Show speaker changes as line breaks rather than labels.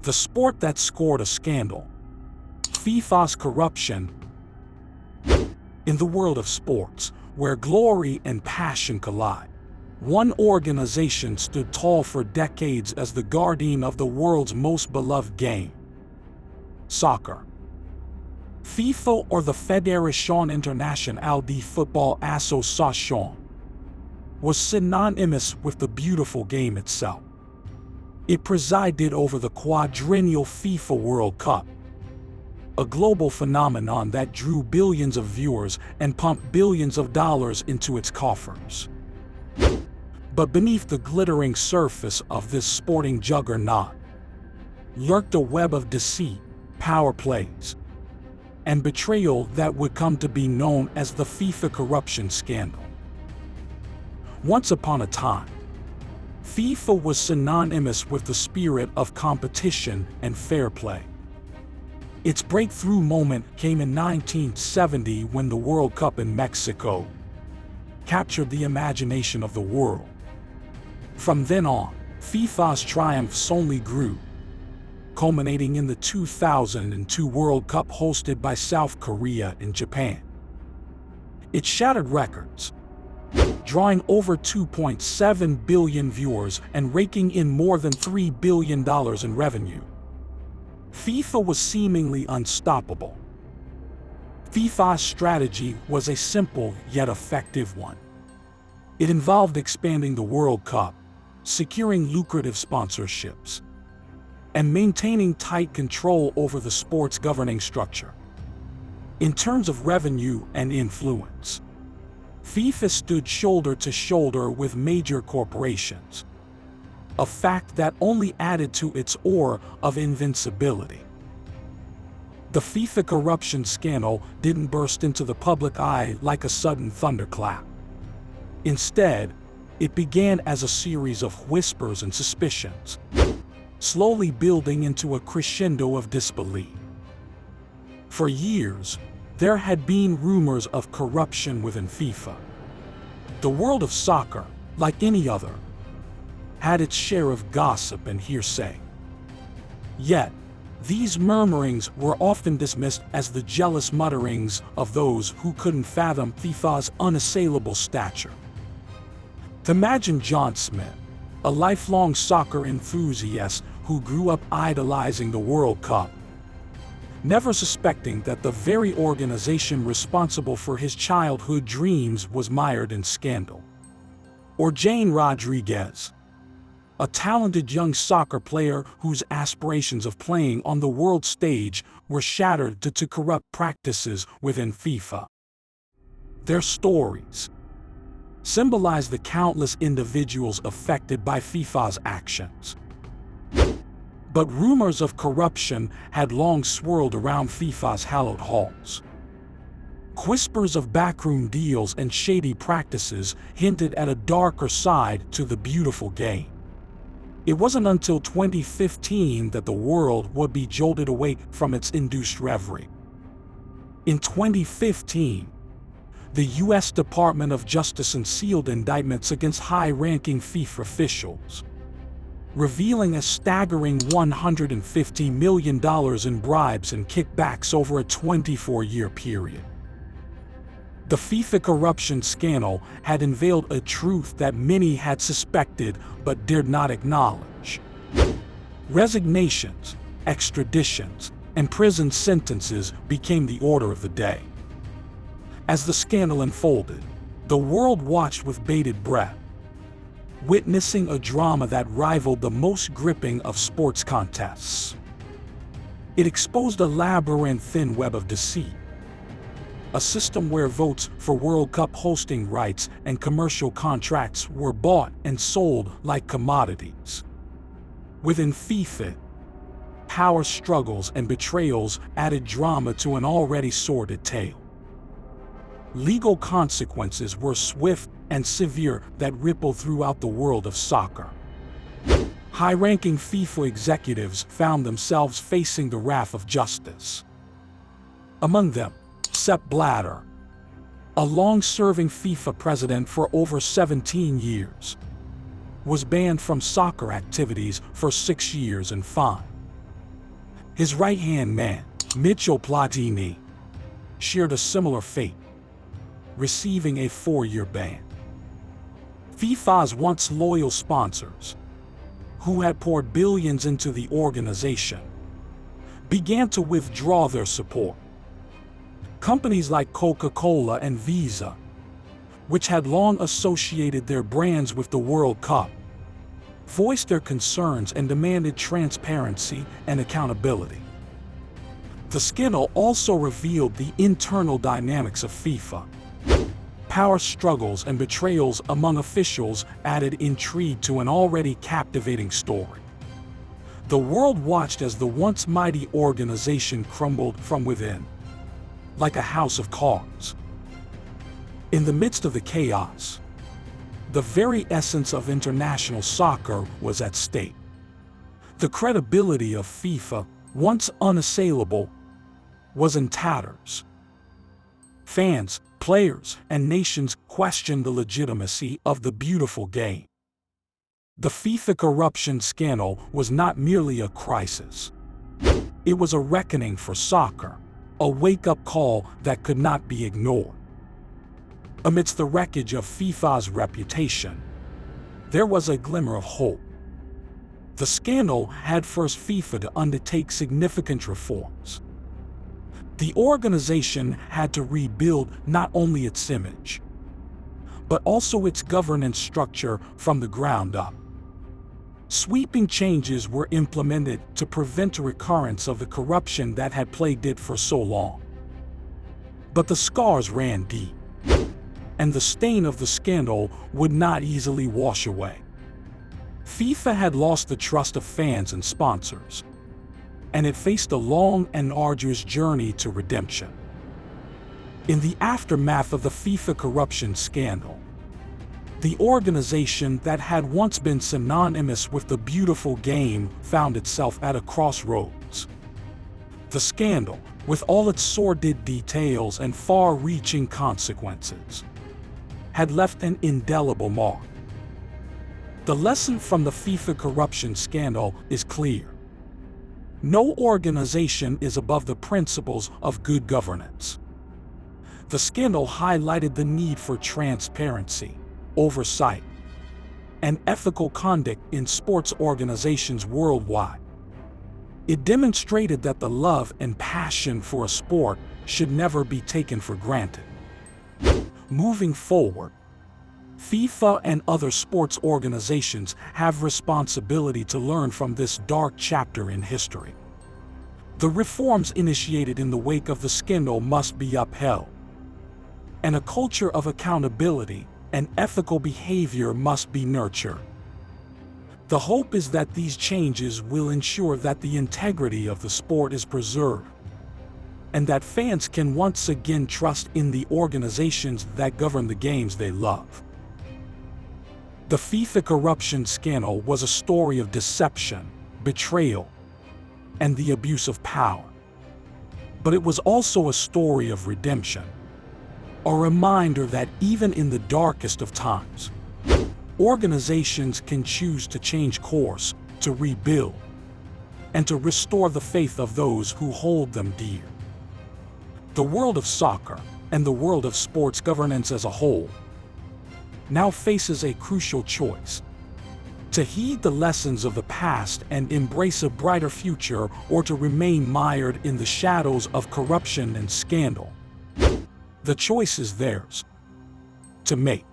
the sport that scored a scandal. FIFA's corruption. In the world of sports, where glory and passion collide, one organization stood tall for decades as the guardian of the world's most beloved game: soccer. FIFA, or the Fédération Internationale de Football Association, was synonymous with the beautiful game itself. It presided over the quadrennial FIFA World Cup, a global phenomenon that drew billions of viewers and pumped billions of dollars into its coffers. But beneath the glittering surface of this sporting juggernaut lurked a web of deceit, power plays, and betrayal that would come to be known as the FIFA Corruption Scandal. Once upon a time, FIFA was synonymous with the spirit of competition and fair play. Its breakthrough moment came in 1970 when the World Cup in Mexico captured the imagination of the world. From then on, FIFA's triumphs only grew, culminating in the 2002 World Cup hosted by South Korea and Japan. It shattered records, drawing over 2.7 billion viewers and raking in more than $3 billion in revenue. FIFA was seemingly unstoppable. FIFA's strategy was a simple yet effective one. It involved expanding the World Cup, securing lucrative sponsorships, and maintaining tight control over the sport's governing structure. In terms of revenue and influence, FIFA stood shoulder to shoulder with major corporations, a fact that only added to its aura of invincibility. The FIFA corruption scandal didn't burst into the public eye like a sudden thunderclap. Instead, it began as a series of whispers and suspicions, slowly building into a crescendo of disbelief. For years, there had been rumors of corruption within FIFA. The world of soccer, like any other, had its share of gossip and hearsay. Yet, these murmurings were often dismissed as the jealous mutterings of those who couldn't fathom FIFA's unassailable stature. Imagine John Smith, a lifelong soccer enthusiast who grew up idolizing the World Cup, never suspecting that the very organization responsible for his childhood dreams was mired in scandal. Or Jane Rodriguez, a talented young soccer player whose aspirations of playing on the world stage were shattered due to corrupt practices within FIFA. Their stories symbolize the countless individuals affected by FIFA's actions. But rumors of corruption had long swirled around FIFA's hallowed halls. Whispers of backroom deals and shady practices hinted at a darker side to the beautiful game. It wasn't until 2015 that the world would be jolted awake from its induced reverie. In 2015, the U.S. Department of Justice unsealed indictments against high-ranking FIFA officials, revealing a staggering $150 million in bribes and kickbacks over a 24-year period. The FIFA corruption scandal had unveiled a truth that many had suspected but dared not acknowledge. Resignations, extraditions, and prison sentences became the order of the day. As the scandal unfolded, the world watched with bated breath, witnessing a drama that rivaled the most gripping of sports contests. It exposed a labyrinthine web of deceit, a system where votes for World Cup hosting rights and commercial contracts were bought and sold like commodities. Within FIFA, power struggles and betrayals added drama to an already sordid tale. Legal consequences were swift and severe that rippled throughout the world of soccer. High-ranking FIFA executives found themselves facing the wrath of justice. Among them, Sepp Blatter, a long-serving FIFA president for over 17 years, was banned from soccer activities for 6 years and fined. His right-hand man, Michel Platini, shared a similar fate, receiving a 4-year ban. FIFA's once loyal sponsors, who had poured billions into the organization, began to withdraw their support. Companies like Coca-Cola and Visa, which had long associated their brands with the World Cup, voiced their concerns and demanded transparency and accountability. The scandal also revealed the internal dynamics of FIFA. Power struggles and betrayals among officials added intrigue to an already captivating story. The world watched as the once mighty organization crumbled from within, like a house of cards. In the midst of the chaos, the very essence of international soccer was at stake. The credibility of FIFA, once unassailable, was in tatters. Fans, players, and nations questioned the legitimacy of the beautiful game. The FIFA corruption scandal was not merely a crisis. It was a reckoning for soccer, a wake-up call that could not be ignored. Amidst the wreckage of FIFA's reputation, there was a glimmer of hope. The scandal had forced FIFA to undertake significant reforms. The organization had to rebuild not only its image, but also its governance structure from the ground up. Sweeping changes were implemented to prevent a recurrence of the corruption that had plagued it for so long. But the scars ran deep, and the stain of the scandal would not easily wash away. FIFA had lost the trust of fans and sponsors, and it faced a long and arduous journey to redemption. In the aftermath of the FIFA corruption scandal, the organization that had once been synonymous with the beautiful game found itself at a crossroads. The scandal, with all its sordid details and far-reaching consequences, had left an indelible mark. The lesson from the FIFA corruption scandal is clear. No organization is above the principles of good governance. The scandal highlighted the need for transparency, oversight, and ethical conduct in sports organizations worldwide. It demonstrated that the love and passion for a sport should never be taken for granted. Moving forward, FIFA and other sports organizations have responsibility to learn from this dark chapter in history. The reforms initiated in the wake of the scandal must be upheld, and a culture of accountability and ethical behavior must be nurtured. The hope is that these changes will ensure that the integrity of the sport is preserved, and that fans can once again trust in the organizations that govern the games they love. The FIFA corruption scandal was a story of deception, betrayal, and the abuse of power. But it was also a story of redemption, a reminder that even in the darkest of times, organizations can choose to change course, to rebuild, and to restore the faith of those who hold them dear. The world of soccer, and the world of sports governance as a whole, now faces a crucial choice: to heed the lessons of the past and embrace a brighter future, or to remain mired in the shadows of corruption and scandal. The choice is theirs to make.